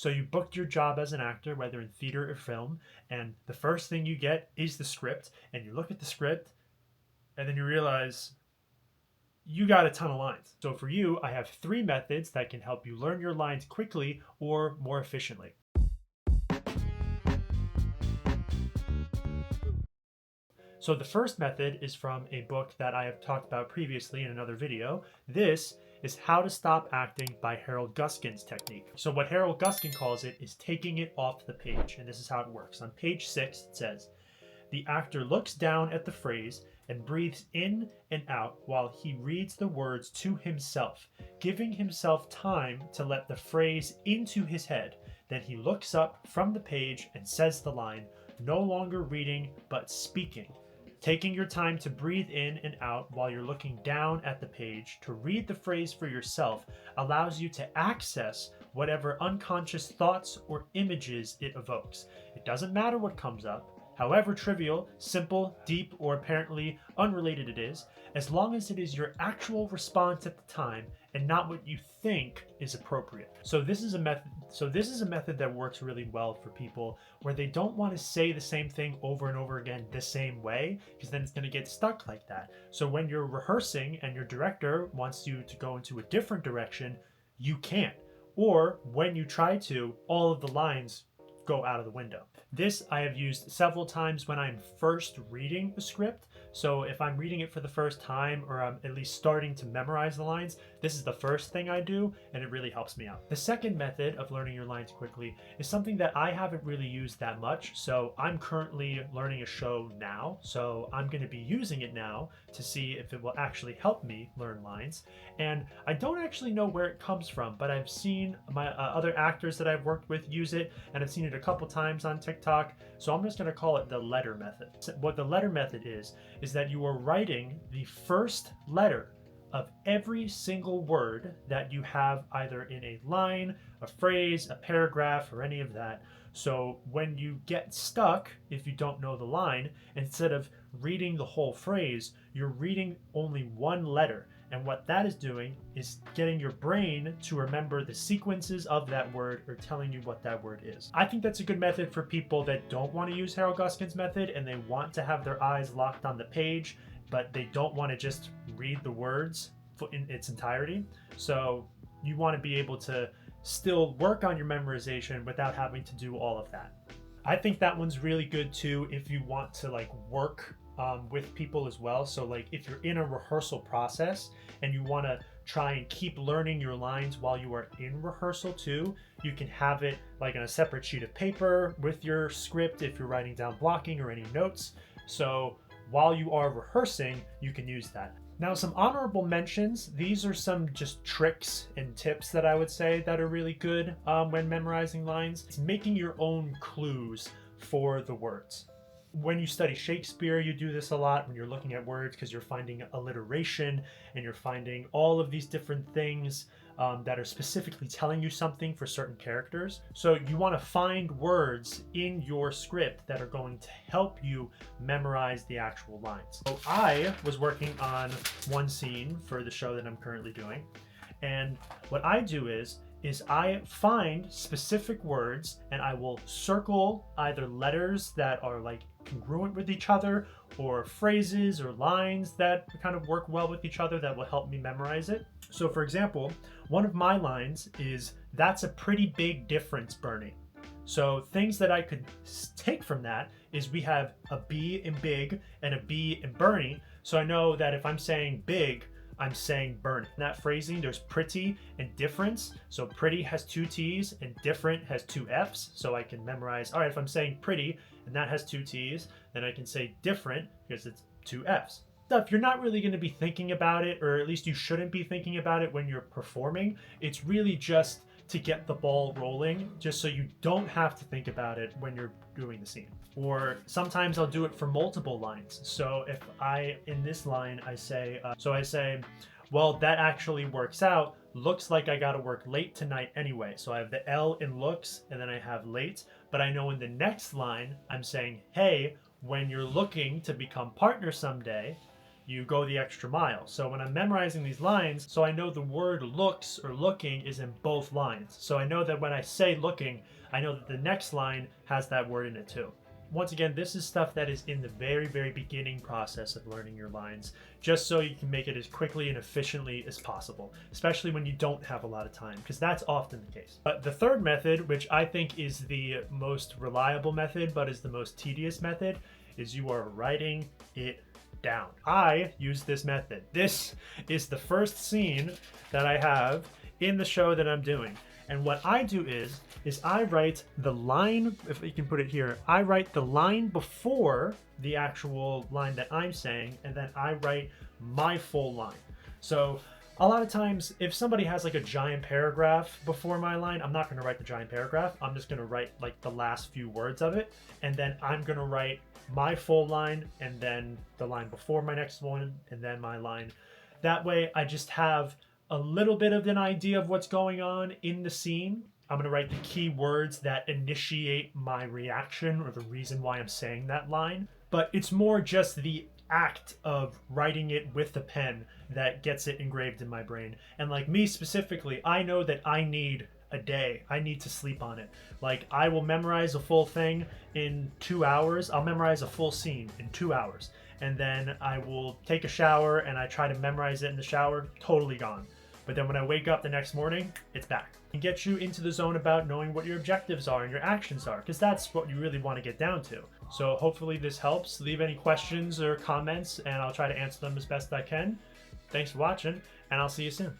So you booked your job as an actor, whether in theater or film, and the first thing you get is the script, and you look at the script, and then you realize you got a ton of lines. So for you, I have 3 methods that can help you learn your lines quickly or more efficiently. So the first method is from a book that I have talked about previously in another video. This is How to Stop Acting by Harold Guskin's technique. So what Harold Guskin calls it is taking it off the page, and this is how it works. On page 6, it says, the actor looks down at the phrase and breathes in and out while he reads the words to himself, giving himself time to let the phrase into his head. Then he looks up from the page and says the line, no longer reading but speaking. Taking your time to breathe in and out while you're looking down at the page to read the phrase for yourself allows you to access whatever unconscious thoughts or images it evokes. It doesn't matter what comes up, however trivial, simple, deep, or apparently unrelated it is, as long as it is your actual response at the time and not what you think is appropriate. So this is a method that works really well for people where they don't want to say the same thing over and over again the same way, because then it's going to get stuck like that. So when you're rehearsing and your director wants you to go into a different direction, you can't. Or when you try to, all of the lines go out of the window. This I have used several times when I'm first reading a script. So if I'm reading it for the first time, or I'm at least starting to memorize the lines, this is the first thing I do, and it really helps me out. The second method of learning your lines quickly is something that I haven't really used that much. So I'm currently learning a show now, so I'm going to be using it now to see if it will actually help me learn lines. And I don't actually know where it comes from, but I've seen my other actors that I've worked with use it, and I've seen it a couple times on TikTok. So I'm just going to call it the letter method. What the letter method is that you are writing the first letter of every single word that you have either in a line, a phrase, a paragraph, or any of that. So when you get stuck, if you don't know the line, instead of reading the whole phrase, you're reading only one letter. And what that is doing is getting your brain to remember the sequences of that word or telling you what that word is. I think that's a good method for people that don't want to use Harold Guskin's method and they want to have their eyes locked on the page, but they don't want to just read the words in its entirety. So you want to be able to still work on your memorization without having to do all of that. I think that one's really good too if you want to work with people as well. So if you're in a rehearsal process and you want to try and keep learning your lines while you are in rehearsal too, you can have it on a separate sheet of paper with your script if you're writing down blocking or any notes. So while you are rehearsing, you can use that. Now, some honorable mentions. These are some just tricks and tips that I would say that are really good when memorizing lines. It's making your own clues for the words. When you study Shakespeare, you do this a lot when you're looking at words because you're finding alliteration and you're finding all of these different things that are specifically telling you something for certain characters. So you want to find words in your script that are going to help you memorize the actual lines. So I was working on one scene for the show that I'm currently doing. And what I do is I find specific words and I will circle either letters that are congruent with each other or phrases or lines that kind of work well with each other that will help me memorize it. So for example, one of my lines is, "That's a pretty big difference, Bernie." So things that I could take from that is we have a B in big and a B in Bernie. So I know that if I'm saying big, I'm saying Bernie. In that phrasing, there's pretty and difference. So pretty has 2 T's and different has 2 F's. So I can memorize, all right, if I'm saying pretty and that has 2 T's, then I can say different because it's 2 F's. If you're not really going to be thinking about it, or at least you shouldn't be thinking about it when you're performing, it's really just to get the ball rolling, just so you don't have to think about it when you're doing the scene. Or sometimes I'll do it for multiple lines. So if in this line, I say, well, that actually works out. Looks like I got to work late tonight anyway. So I have the L in looks and then I have late. But I know in the next line, I'm saying, hey, when you're looking to become partners someday, you go the extra mile. So when I'm memorizing these lines, so I know the word looks or looking is in both lines. So I know that when I say looking, I know that the next line has that word in it too. Once again, this is stuff that is in the very, very beginning process of learning your lines, just so you can make it as quickly and efficiently as possible, especially when you don't have a lot of time, because that's often the case. But the third method, which I think is the most reliable method, but is the most tedious method, is you are writing it down. I use this method. This is the first scene that I have in the show that I'm doing. And what I do is I write the line, if you can put it here, I write the line before the actual line that I'm saying, and then I write my full line. So a lot of times, if somebody has like a giant paragraph before my line, I'm not going to write the giant paragraph. I'm just going to write like the last few words of it, and then I'm going to write my full line, and then the line before my next one, and then my line. That way, I just have a little bit of an idea of what's going on in the scene. I'm going to write the key words that initiate my reaction or the reason why I'm saying that line. But it's more just the act of writing it with the pen that gets it engraved in my brain. And like me specifically, I know that I need a day. I need to sleep on it. Like, I will memorize a full thing in 2 hours. I'll memorize a full scene in 2 hours. And then I will take a shower and I try to memorize it in the shower, totally gone. But then when I wake up the next morning, it's back. And get you into the zone about knowing what your objectives are and your actions are, because that's what you really want to get down to. So hopefully this helps. Leave any questions or comments and I'll try to answer them as best I can. Thanks for watching, and I'll see you soon.